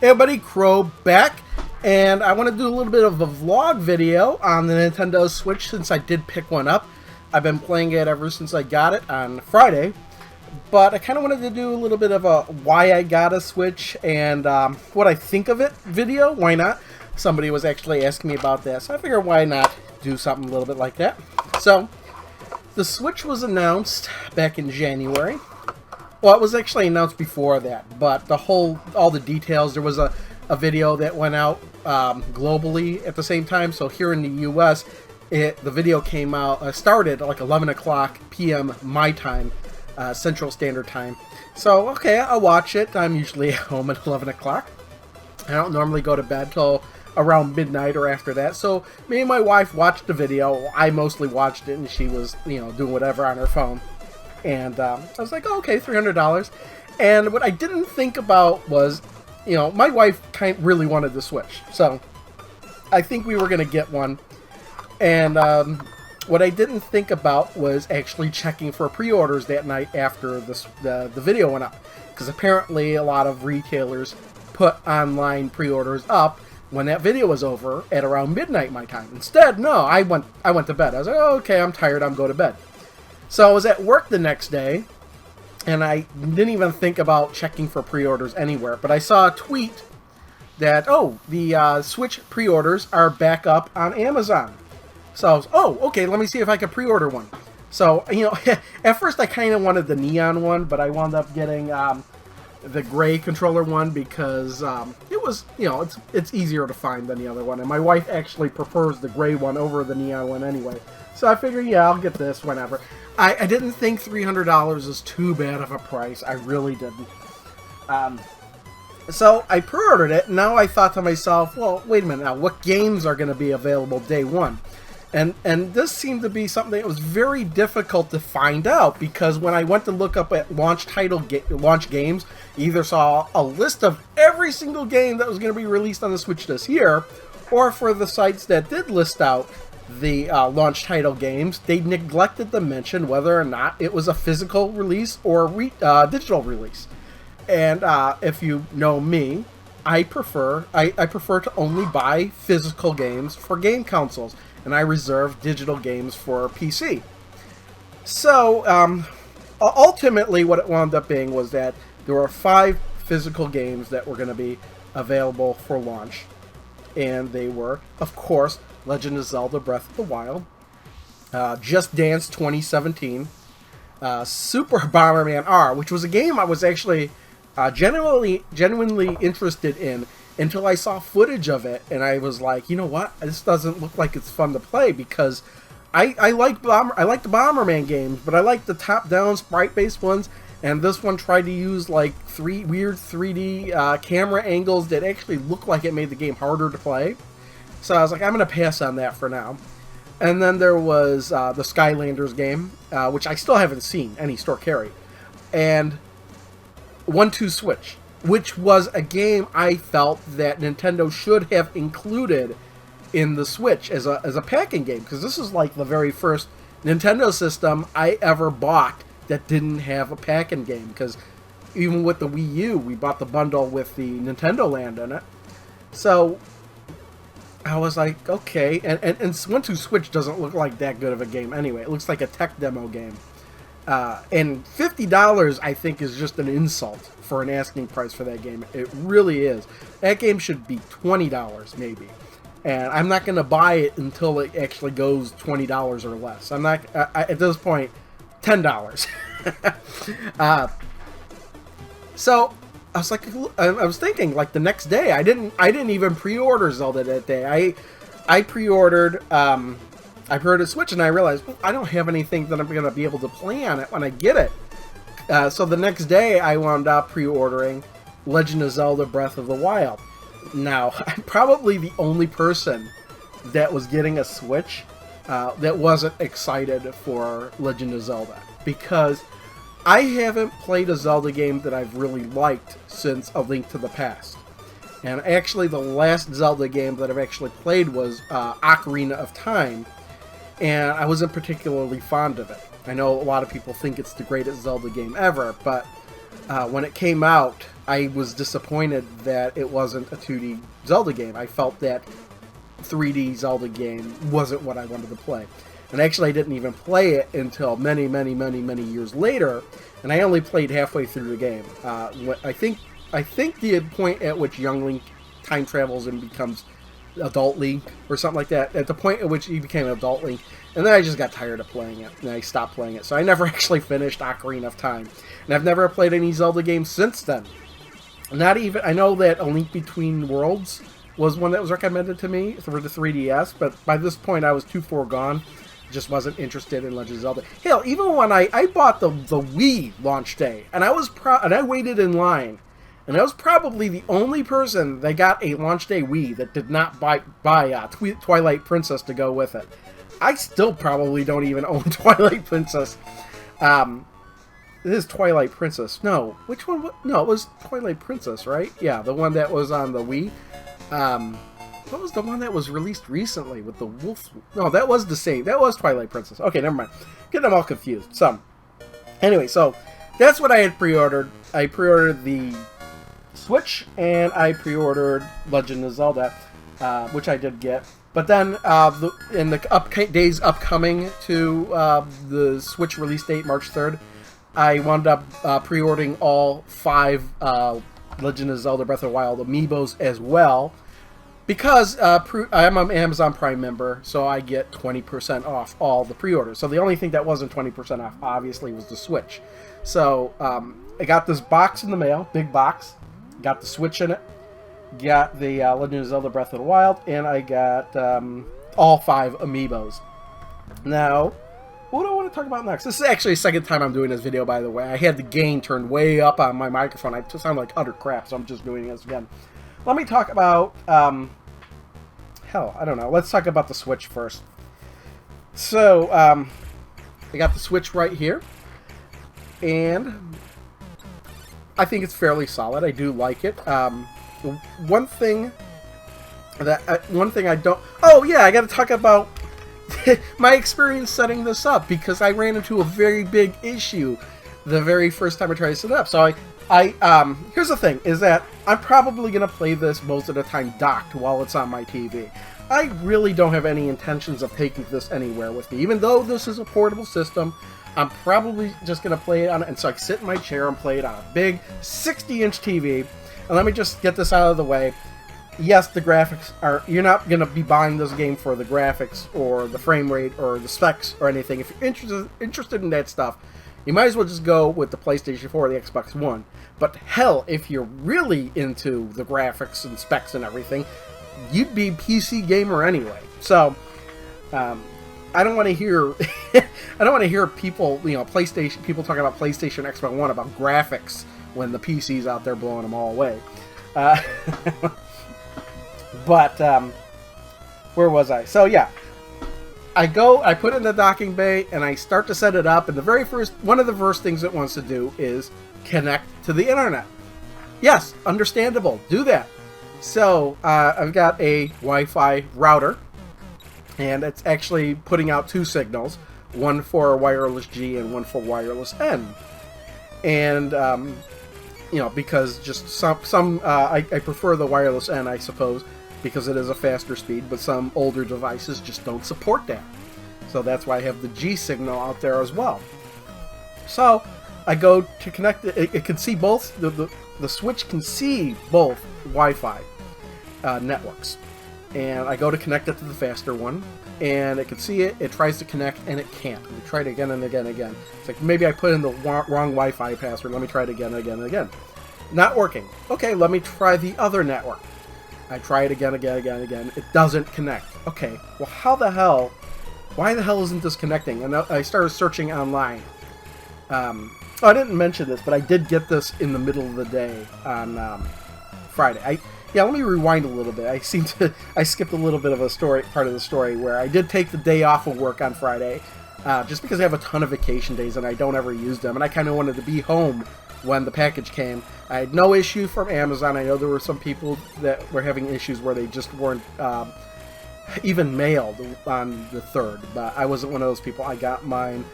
Hey everybody, Crow back, and I want to do a little bit of a vlog video on the Nintendo Switch since I did pick one up. I've been playing it ever since I got it on Friday, but I kind of wanted to do a little bit of a why I got a Switch and what I think of it video. Why not? Somebody was actually asking me about that, so I figured why not do something a little bit like that. So, the Switch was announced back in January. Well, it was actually announced before that, but all the details, there was a video that went out globally at the same time. So here in the U.S., the video came out, started at like 11 o'clock p.m. my time, Central Standard Time. So, okay, I'll watch it. I'm usually at home at 11 o'clock. I don't normally go to bed till around midnight or after that. So me and my wife watched the video. I mostly watched it, and she was, doing whatever on her phone. And I was like, oh, okay, $300. And what I didn't think about was, my wife really wanted the Switch. So I think we were going to get one. And what I didn't think about was actually checking for pre-orders that night after the video went up. Because apparently a lot of retailers put online pre-orders up when that video was over at around midnight my time. Instead, no, I went to bed. I was like, oh, okay, I'm tired, I'm going to bed. So I was at work the next day, and I didn't even think about checking for pre-orders anywhere. But I saw a tweet that, the Switch pre-orders are back up on Amazon. So I was, okay, let me see if I can pre-order one. So, at first I kind of wanted the neon one, but I wound up getting the gray controller one because it was, it's easier to find than the other one. And my wife actually prefers the gray one over the neon one anyway. So I figured, yeah, I'll get this whenever. I didn't think $300 is too bad of a price. I really didn't. So I pre-ordered it, and now I thought to myself, well, wait a minute now, what games are going to be available day one? And this seemed to be something that was very difficult to find out, because when I went to look up at launch games, either saw a list of every single game that was going to be released on the Switch this year, or for the sites that did list out the launch title games, they neglected to mention whether or not it was a physical release or digital release. And if you know me, I prefer to only buy physical games for game consoles, and I reserve digital games for PC. So ultimately, what it wound up being was that there were 5 physical games that were going to be available for launch, and they were, of course, Legend of Zelda Breath of the Wild, Just Dance 2017, Super Bomberman R, which was a game I was actually genuinely interested in until I saw footage of it, and I was like, you know what, this doesn't look like it's fun to play, because I like the Bomberman games, but I like the top-down sprite-based ones, and this one tried to use like weird 3D camera angles that actually looked like it made the game harder to play. So I was like, I'm going to pass on that for now. And then there was the Skylanders game, which I still haven't seen any store carry. And 1-2 Switch, which was a game I felt that Nintendo should have included in the Switch as a packing game. Because this is like the very first Nintendo system I ever bought that didn't have a packing game. Because even with the Wii U, we bought the bundle with the Nintendo Land in it. So I was like, okay, and 1-2 Switch doesn't look like that good of a game anyway. It looks like a tech demo game. And $50, I think, is just an insult for an asking price for that game. It really is. That game should be $20, maybe. And I'm not going to buy it until it actually goes $20 or less. I'm not, at this point, $10. So I was like, I was thinking, like, the next day, I didn't even pre-order Zelda that day. I pre-ordered Switch, and I realized, well, I don't have anything that I'm going to be able to play on it when I get it. So the next day, I wound up pre-ordering Legend of Zelda Breath of the Wild. Now, I'm probably the only person that was getting a Switch that wasn't excited for Legend of Zelda, because I haven't played a Zelda game that I've really liked since A Link to the Past. And actually, the last Zelda game that I've actually played was Ocarina of Time, and I wasn't particularly fond of it. I know a lot of people think it's the greatest Zelda game ever, but when it came out, I was disappointed that it wasn't a 2D Zelda game. I felt that 3D Zelda game wasn't what I wanted to play. And actually, I didn't even play it until many, many, many, many years later, and I only played halfway through the game. I think the point at which young Link time travels and becomes adult Link or something like that, at the point at which he became adult Link, and then I just got tired of playing it, and I stopped playing it. So I never actually finished Ocarina of Time, and I've never played any Zelda games since then. Not even, I know that A Link Between Worlds was one that was recommended to me for the 3DS, but by this point I was too far gone. Just wasn't interested in Legend of Zelda. Hell, even when I bought the Wii launch day, and I waited in line, and I was probably the only person that got a launch day Wii that did not buy Twilight Princess to go with it. I still probably don't even own Twilight Princess. This is Twilight Princess. No, which one? No, it was Twilight Princess, right? Yeah, the one that was on the Wii. What was the one that was released recently with the wolf? No, that was the same. That was Twilight Princess. Okay, never mind. Getting them all confused. Anyway, so that's what I had pre-ordered. I pre-ordered the Switch, and I pre-ordered Legend of Zelda, which I did get. But then, in the days upcoming to the Switch release date, March 3rd, I wound up pre-ordering all 5 Legend of Zelda Breath of the Wild amiibos as well. Because I'm an Amazon Prime member, so I get 20% off all the pre-orders. So the only thing that wasn't 20% off, obviously, was the Switch. So I got this box in the mail, big box. Got the Switch in it. Got the Legend of Zelda Breath of the Wild, and I got all 5 amiibos. Now, what do I want to talk about next? This is actually the second time I'm doing this video, by the way. I had the gain turned way up on my microphone. I just sound like utter crap, so I'm just doing this again. Let me talk about, hell, I don't know. Let's talk about the Switch first. So, I got the Switch right here, and I think it's fairly solid. I do like it. One thing I don't... Oh, yeah, I got to talk about my experience setting this up, because I ran into a very big issue the very first time I tried to set it up. So here's the thing, is that I'm probably going to play this most of the time docked while it's on my TV. I really don't have any intentions of taking this anywhere with me. Even though this is a portable system, I'm probably just going to play it on it. And so I sit in my chair and play it on a big 60-inch TV. And let me just get this out of the way. Yes, the graphics are... You're not going to be buying this game for the graphics or the frame rate or the specs or anything. If you're interested in that stuff, you might as well just go with the PlayStation 4 or the Xbox One. But hell, if you're really into the graphics and specs and everything, you'd be a PC gamer anyway. So, I don't want to hear, I don't want to hear people, people talking about PlayStation, Xbox One about graphics when the PC's out there blowing them all away. But where was I? So yeah. I put it in the docking bay, and I start to set it up, and one of the first things it wants to do is connect to the internet. Yes, understandable. Do that. So, I've got a Wi-Fi router, and it's actually putting out 2 signals, one for wireless G and one for wireless N. And, because just I prefer the wireless N, I suppose, because it is a faster speed, but some older devices just don't support that. So that's why I have the G signal out there as well. So I go to connect it. It can see both, the Switch can see both Wi-Fi networks. And I go to connect it to the faster one, and it can see it, it tries to connect, and it can't. We try it again and again and again. It's like, maybe I put in the wrong Wi-Fi password, let me try it again and again and again. Not working. Okay, let me try the other network. I try it again, it doesn't connect. Okay, well why the hell isn't this connecting? And I started searching online. I didn't mention this, but I did get this in the middle of the day on Friday. Let me rewind a little bit. I skipped a little bit of part of the story where I did take the day off of work on Friday, just because I have a ton of vacation days and I don't ever use them, and I kind of wanted to be home when the package came. I had no issue from Amazon. I know there were some people that were having issues where they just weren't even mailed on the 3rd, but I wasn't one of those people. I got mine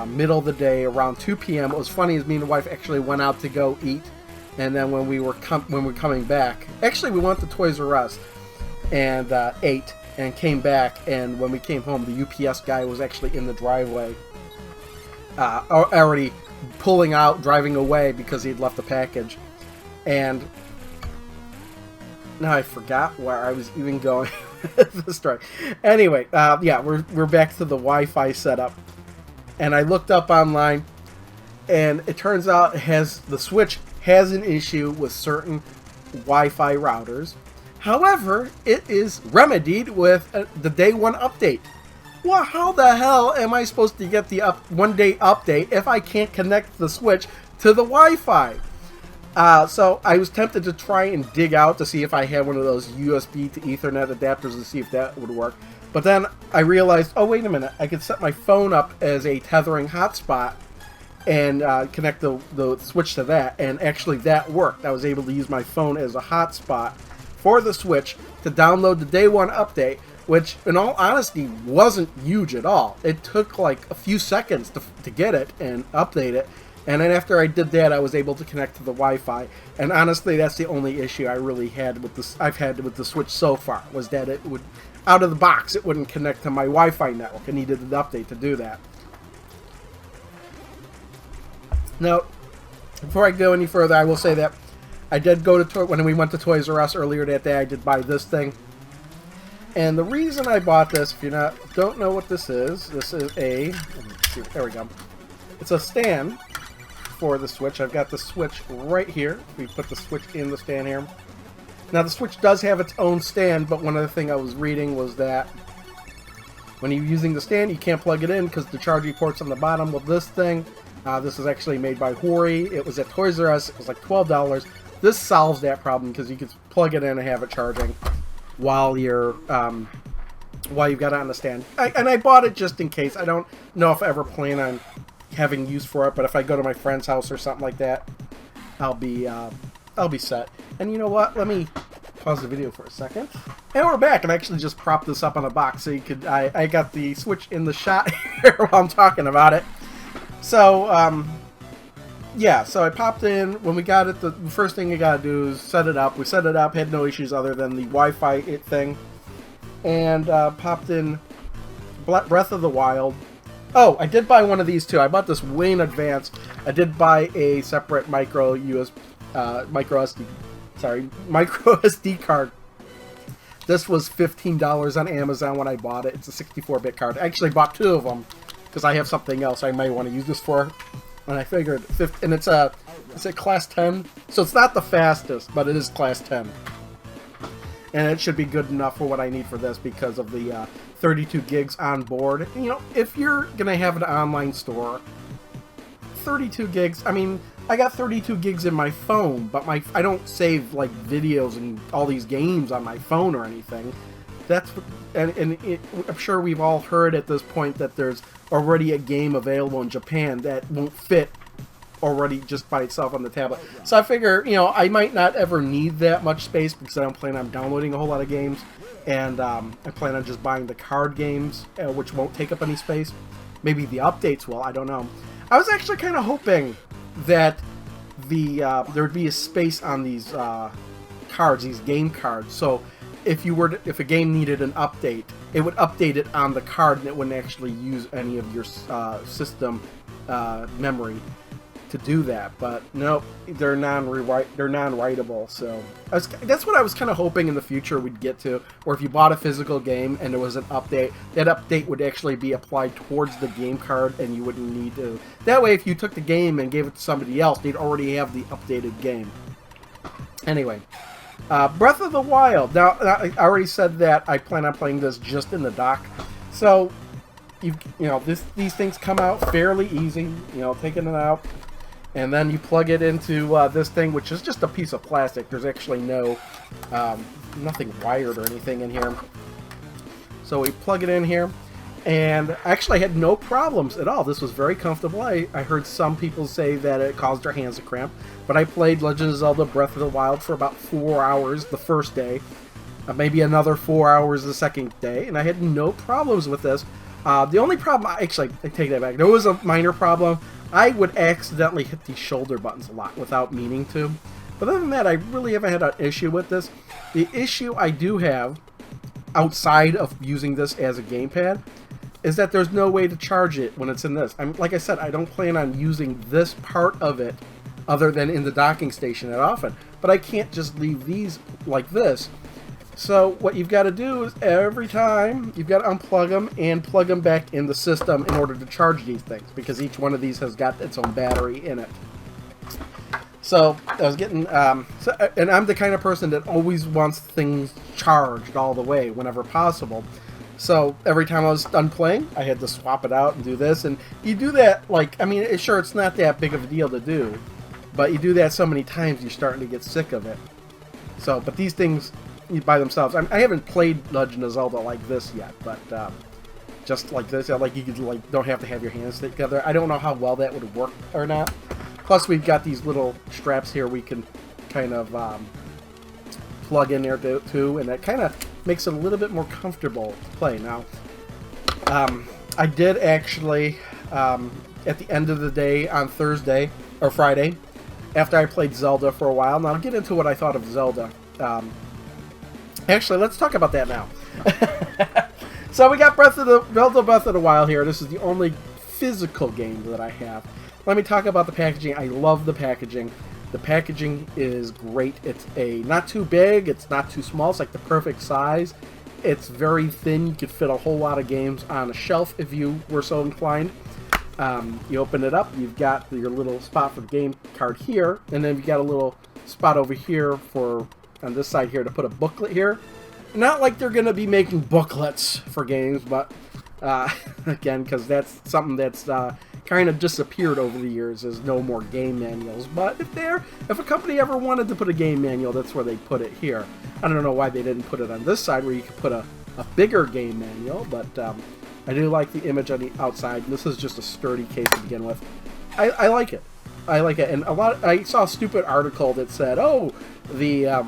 middle of the day, around 2 p.m. What was funny is me and the wife actually went out to go eat And then when we were coming back, actually we went to Toys R Us and ate and came back. And when we came home, the UPS guy was actually in the driveway, already pulling out, driving away because he'd left the package. And now I forgot where I was even going with the story. Anyway, yeah, we're back to the Wi-Fi setup, and I looked up online, and it turns out the Switch has an issue with certain Wi-Fi routers. However, it is remedied with the day one update. Well, how the hell am I supposed to get the one-day update if I can't connect the Switch to the Wi-Fi? So I was tempted to try and dig out to see if I had one of those USB to Ethernet adapters to see if that would work. But then I realized, oh, wait a minute, I could set my phone up as a tethering hotspot and connect the Switch to that, and actually that worked. I was able to use my phone as a hotspot for the Switch to download the day one update, which in all honesty wasn't huge at all. It took like a few seconds to get it and update it. And then after I did that, I was able to connect to the Wi-Fi. And honestly, that's the only issue I really had with this. I've had with the Switch so far, was that it would, out of the box, it wouldn't connect to my Wi-Fi network. I needed an update to do that. Now, before I go any further, I will say that I did go to when we went to Toys R Us earlier that day. I did buy this thing, and the reason I bought this, if you don't know what this is a. There we go. It's a stand for the Switch. I've got the Switch right here. We put the Switch in the stand here. Now the Switch does have its own stand, but one other thing I was reading was that when you're using the stand, you can't plug it in because the charging port's on the bottom. With this thing, this is actually made by Hori. It was at Toys R Us. It was like $12. This solves that problem because you can plug it in and have it charging while you're while you've got it on the stand. And I bought it just in case. I don't know if I ever plan on having use for it, but if I go to my friend's house or something like that, I'll be set. And you know what? Let me pause the video for a second. And we're back. I've actually just propped this up on a box so you could. I got the Switch in the shot here while I'm talking about it. So yeah, so I popped in. When we got it, the first thing you gotta do is set it up. We set it up, had no issues other than the Wi-Fi thing, and popped in Breath of the Wild. Oh, I did buy one of these too. I bought this way in advance. I did buy a separate micro SD card. This was $15 on Amazon when I bought it. It's a 64-bit card. I actually bought two of them because I have something else I may want to use this for. And I figured, and it's a class 10, so it's not the fastest, but it is class 10. And it should be good enough for what I need for this because of the 32 gigs on board. You know, if you're going to have an online store, 32 gigs, I mean, I got 32 gigs in my phone, but I don't save, like, videos and all these games on my phone or anything. That's what, I'm sure we've all heard at this point that there's already a game available in Japan that won't fit already just by itself on the tablet. So I figure, you know, I might not ever need that much space because I don't plan on downloading a whole lot of games, and I plan on just buying the card games, which won't take up any space. Maybe the updates will, I don't know. I was actually kind of hoping that there would be a space on these cards, these game cards, so if a game needed an update, it would update it on the card and it wouldn't actually use any of your system memory to do that. But nope, they're non-writable. So that's what I was kind of hoping in the future we'd get to, where if you bought a physical game and there was an update, that update would actually be applied towards the game card, and you wouldn't need to. That way, if you took the game and gave it to somebody else, they'd already have the updated game. Anyway. Breath of the Wild. Now, I already said that I plan on playing this just in the dock. So, you know, these things come out fairly easy. You know, taking it out, and then you plug it into this thing, which is just a piece of plastic. There's actually no nothing wired or anything in here. So we plug it in here, and I actually had no problems at all. This was very comfortable. I heard some people say that it caused their hands to cramp, but I played Legend of Zelda Breath of the Wild for about 4 hours the first day, maybe another 4 hours the second day, and I had no problems with this. The only problem, I take that back. There was a minor problem. I would accidentally hit these shoulder buttons a lot without meaning to. But other than that, I really haven't had an issue with this. The issue I do have, outside of using this as a gamepad, is that there's no way to charge it when it's in this. Like I said, I don't plan on using this part of it other than in the docking station that often. But I can't just leave these like this. So what you've got to do is every time you've got to unplug them and plug them back in the system in order to charge these things, because each one of these has got its own battery in it. So I was getting, and I'm the kind of person that always wants things charged all the way whenever possible. So every time I was done playing, I had to swap it out and do this. And you do that, like, I mean, sure, it's not that big of a deal to do, but you do that so many times, you're starting to get sick of it. So, but these things by themselves, I haven't played Legend of Zelda like this yet, but just like this, like you could, like, don't have to have your hands together. I don't know how well that would work or not. Plus, we've got these little straps here we can kind of plug in there too, and that kind of makes it a little bit more comfortable to play. Now, I did actually, at the end of the day on Thursday, or Friday, after I played Zelda for a while, and I'll get into what I thought of Zelda. Actually, let's talk about that now. So we got Zelda Breath of the Wild here. This is the only physical game that I have. Let me talk about the packaging. I love the packaging. The packaging is great. It's not too big, it's not too small, it's like the perfect size. It's very thin. You could fit a whole lot of games on a shelf if you were so inclined. You open it up, you've got your little spot for the game card here, and then you've got a little spot over here for, on this side here, to put a booklet here. Not like they're going to be making booklets for games, but again, because that's something that's kind of disappeared over the years. There's no more game manuals, but if a company ever wanted to put a game manual, that's where they put it here. I don't know why they didn't put it on this side where you could put a bigger game manual, but I do like the image on the outside. This is just a sturdy case to begin with. I like it. I like it, and I saw a stupid article that said, oh, the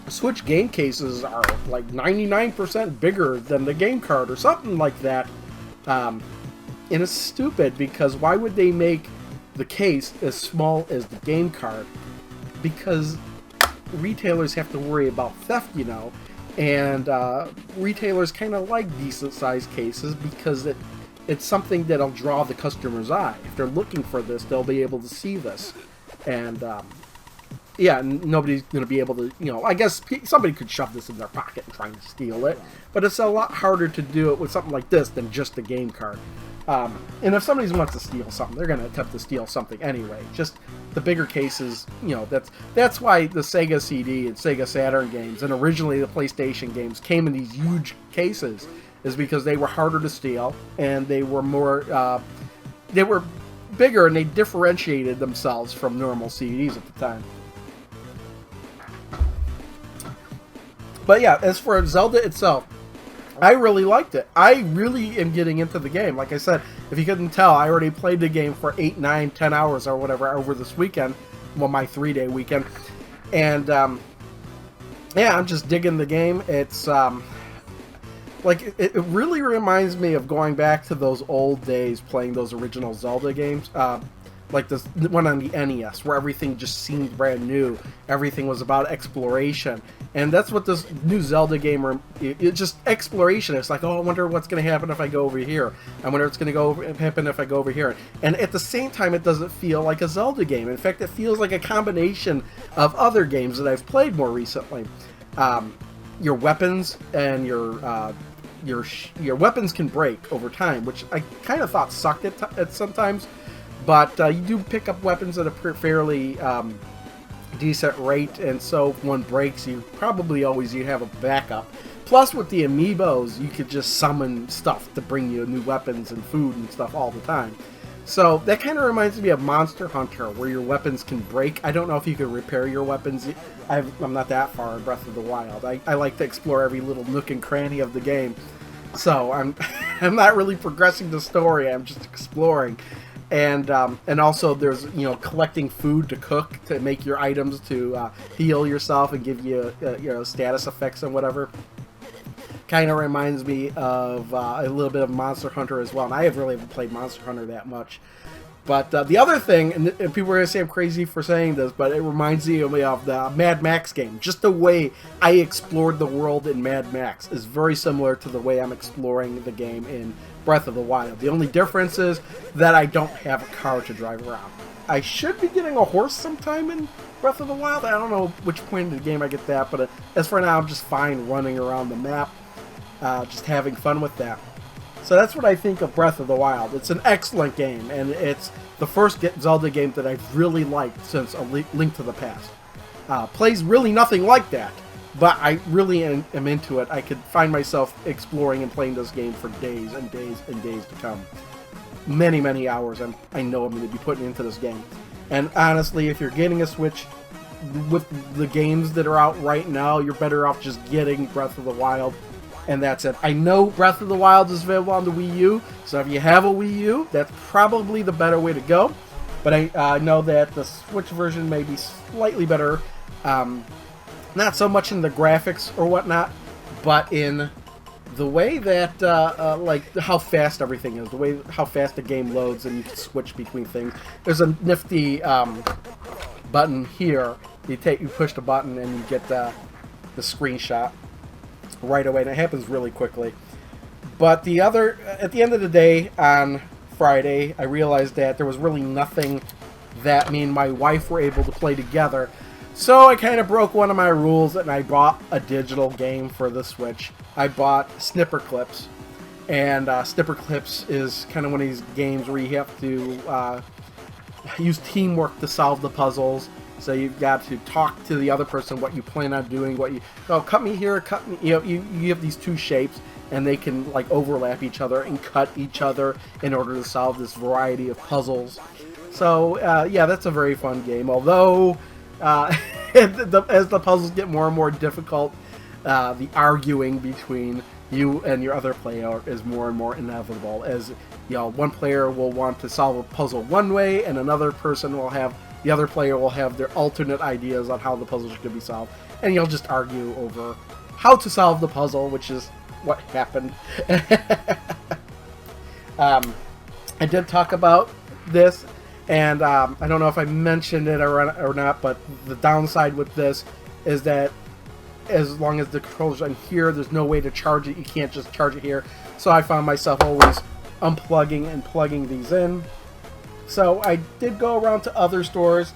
Switch game cases are like 99% bigger than the game card or something like that. And it's stupid, because why would they make the case as small as the game card? Because retailers have to worry about theft, you know, and retailers kind of like decent sized cases because it's something that'll draw the customer's eye. If they're looking for this, they'll be able to see this. And yeah, nobody's going to be able to, you know, I guess somebody could shove this in their pocket and try and steal it, but it's a lot harder to do it with something like this than just a game card. And if somebody wants to steal something, they're going to attempt to steal something anyway. Just the bigger cases, you know, that's why the Sega CD and Sega Saturn games, and originally the PlayStation games, came in these huge cases, is because they were harder to steal, and they were more, they were bigger, and they differentiated themselves from normal CDs at the time. But yeah, as for Zelda itself, I really liked it. I really am getting into the game. Like I said, if you couldn't tell, I already played the game for 8, 9, 10 hours or whatever over this weekend. Well, my 3-day weekend. And, yeah, I'm just digging the game. It's, like, it really reminds me of going back to those old days playing those original Zelda games. Like this one on the NES, where everything just seemed brand new. Everything was about exploration. And that's what this new Zelda game, it's just exploration. It's like, oh, I wonder what's going to happen if I go over here. I wonder what's going to happen if I go over here. And at the same time, it doesn't feel like a Zelda game. In fact, it feels like a combination of other games that I've played more recently. Your weapons and your weapons can break over time, which I kind of thought sucked at sometimes. But you do pick up weapons at a fairly decent rate, and so if one breaks, you have a backup. Plus, with the amiibos, you could just summon stuff to bring you new weapons and food and stuff all the time. So that kind of reminds me of Monster Hunter, where your weapons can break. I don't know if you can repair your weapons. I'm not that far in Breath of the Wild. I like to explore every little nook and cranny of the game. So I'm not really progressing the story. I'm just exploring. And also there's, you know, collecting food to cook to make your items to heal yourself and give you, you know, status effects and whatever. Kind of reminds me of a little bit of Monster Hunter as well. And I really haven't played Monster Hunter that much. But the other thing, and people are going to say I'm crazy for saying this, but it reminds me of the Mad Max game. Just the way I explored the world in Mad Max is very similar to the way I'm exploring the game in Breath of the Wild. The only difference is that I don't have a car to drive around. I should be getting a horse sometime in Breath of the Wild. I don't know which point in the game I get that, but as for now, I'm just fine running around the map, just having fun with that. So that's what I think of Breath of the Wild. It's an excellent game, and it's the first Zelda game that I've really liked since A Link to the Past. Plays really nothing like that, but I really am into it. I could find myself exploring and playing this game for days and days and days to come. Many, many hours I know I'm going to be putting into this game. And honestly, if you're getting a Switch with the games that are out right now, you're better off just getting Breath of the Wild. And that's it. I know Breath of the Wild is available on the Wii U, so if you have a Wii U, that's probably the better way to go. But I know that the Switch version may be slightly better, not so much in the graphics or whatnot, but in the way that, like, how fast everything is, the way how fast the game loads and you can switch between things. There's a nifty button here. You push the button and you get the screenshot right away, and it happens really quickly. But at the end of the day, on Friday, I realized that there was really nothing that me and my wife were able to play together. So I kind of broke one of my rules, and I bought a digital game for the Switch. I bought Snipper Clips, and Snipper Clips is kind of one of these games where you have to use teamwork to solve the puzzles. So you've got to talk to the other person what you plan on doing, cut me here, cut me. You have these two shapes, and they can like overlap each other and cut each other in order to solve this variety of puzzles. So yeah, that's a very fun game. Although as the puzzles get more and more difficult, the arguing between you and your other player is more and more inevitable. As one player will want to solve a puzzle one way, and the other player will have their alternate ideas on how the puzzles should be solved, and you'll just argue over how to solve the puzzle, which is what happened. I did talk about this, and I don't know if I mentioned it or not, but the downside with this is that as long as the controller's on here, there's no way to charge it. You can't just charge it here. So I found myself always unplugging and plugging these in. So I did go around to other stores,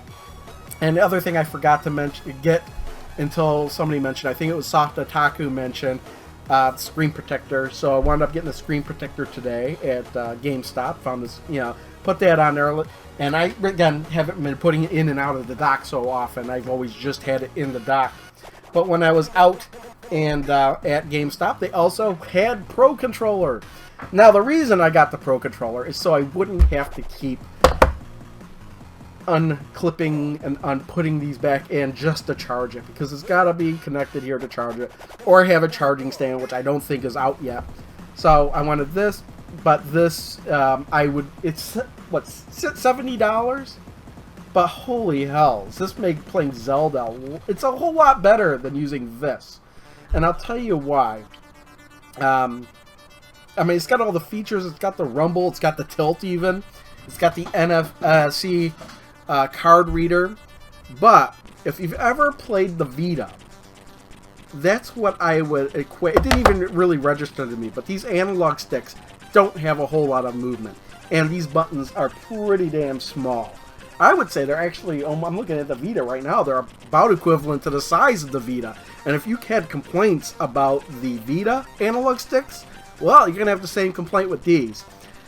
and the other thing I forgot to get until somebody mentioned, I think it was Soft Otaku mentioned, screen protector. So I wound up getting a screen protector today at GameStop. Found this, put that on there. And I, again, haven't been putting it in and out of the dock so often. I've always just had it in the dock. But when I was out and at GameStop, they also had Pro Controller. Now, the reason I got the Pro Controller is so I wouldn't have to keep unclipping and unputting these back in just to charge it, because it's got to be connected here to charge it, or have a charging stand, which I don't think is out yet. So I wanted this, but this it's what, $70? But holy hell, does this make playing Zelda, it's a whole lot better than using this, and I'll tell you why. I mean, it's got all the features. It's got the rumble. It's got the tilt even. It's got the NFC card reader. But if you've ever played the Vita, that's what I would equate. It didn't even really register to me, but these analog sticks don't have a whole lot of movement. And these buttons are pretty damn small. I would say they're actually, I'm looking at the Vita right now, they're about equivalent to the size of the Vita. And if you had complaints about the Vita analog sticks, well, you're going to have the same complaint with these.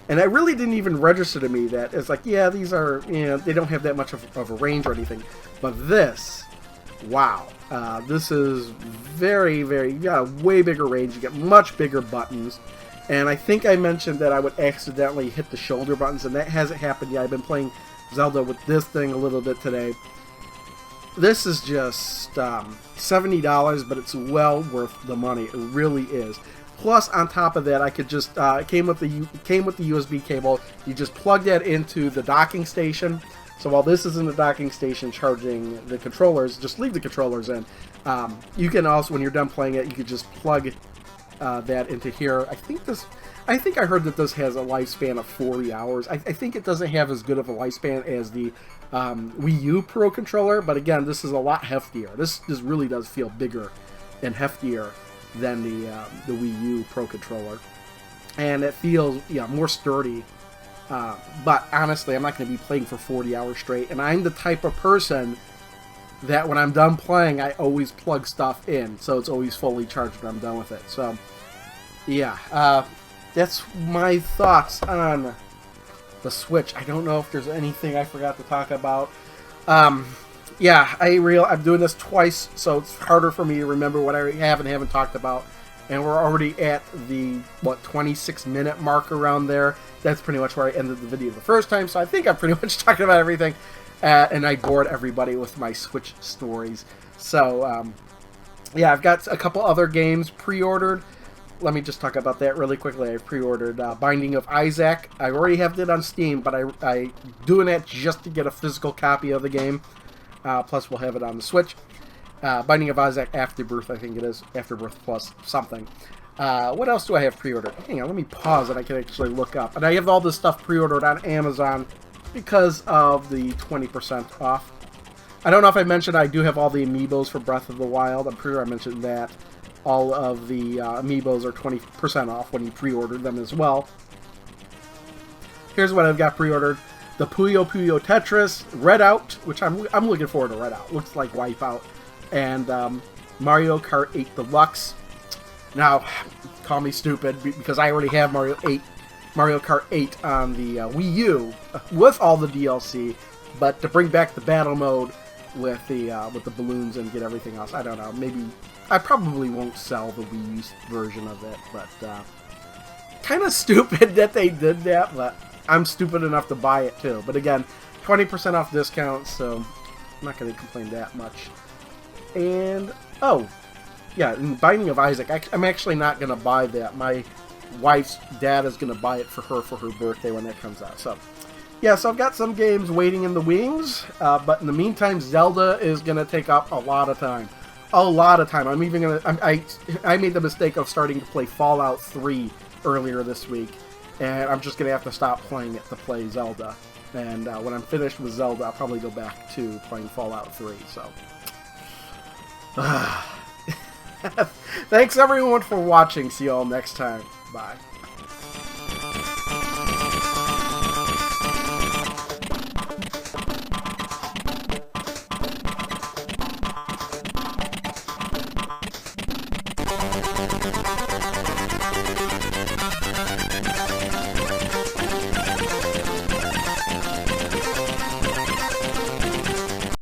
And it really didn't even register to me that it's like, yeah, these are, they don't have that much of a range or anything. But this, wow. This is very, very, way bigger range. You get much bigger buttons. And I think I mentioned that I would accidentally hit the shoulder buttons, and that hasn't happened yet. I've been playing Zelda with this thing a little bit today. This is just $70, but it's well worth the money. It really is. Plus, on top of that, I could just it came with the USB cable. You just plug that into the docking station. So while this is in the docking station charging the controllers, just leave the controllers in. You can also, when you're done playing it, you could just plug that into here. I think I heard that this has a lifespan of 40 hours. I think it doesn't have as good of a lifespan as the Wii U Pro Controller, but again, this is a lot heftier. This really does feel bigger and heftier than the Wii U Pro Controller. And it feels, more sturdy. But honestly, I'm not going to be playing for 40 hours straight. And I'm the type of person that when I'm done playing, I always plug stuff in. So it's always fully charged when I'm done with it. So, yeah. That's my thoughts on the Switch. I don't know if there's anything I forgot to talk about. Yeah, I'm doing this twice, so it's harder for me to remember what I have and haven't talked about. And we're already at the, 26-minute mark around there. That's pretty much where I ended the video the first time, so I think I'm pretty much talking about everything. And I bored everybody with my Switch stories. So, yeah, I've got a couple other games pre-ordered. Let me just talk about that really quickly. I pre-ordered Binding of Isaac. I already have it on Steam, but I doing that just to get a physical copy of the game. Plus, we'll have it on the Switch. Binding of Isaac Afterbirth, I think it is. Afterbirth Plus something. What else do I have pre-ordered? Hang on, let me pause and I can actually look up. And I have all this stuff pre-ordered on Amazon because of the 20% off. I don't know if I mentioned I do have all the amiibos for Breath of the Wild. I'm pretty sure I mentioned that. All of the amiibos are 20% off when you pre-order them as well. Here's what I've got pre-ordered. The Puyo Puyo Tetris, Redout, which I'm looking forward to Redout. Looks like Wipeout. And Mario Kart 8 Deluxe. Now, call me stupid because I already have Mario Kart 8 on the Wii U with all the DLC, but to bring back the battle mode with the balloons and get everything else, I don't know. Maybe I probably won't sell the Wii U version of it, but kind of stupid that they did that. But I'm stupid enough to buy it too. But again, 20% off discount, so I'm not going to complain that much. And oh. Yeah, in Binding of Isaac, I'm actually not going to buy that. My wife's dad is going to buy it for her birthday when that comes out. So, yeah, so I've got some games waiting in the wings, but in the meantime, Zelda is going to take up a lot of time. A lot of time. I'm even going to... I made the mistake of starting to play Fallout 3 earlier this week, and I'm just going to have to stop playing it to play Zelda. And when I'm finished with Zelda, I'll probably go back to playing Fallout 3, so... Thanks everyone for watching. See you all next time. Bye.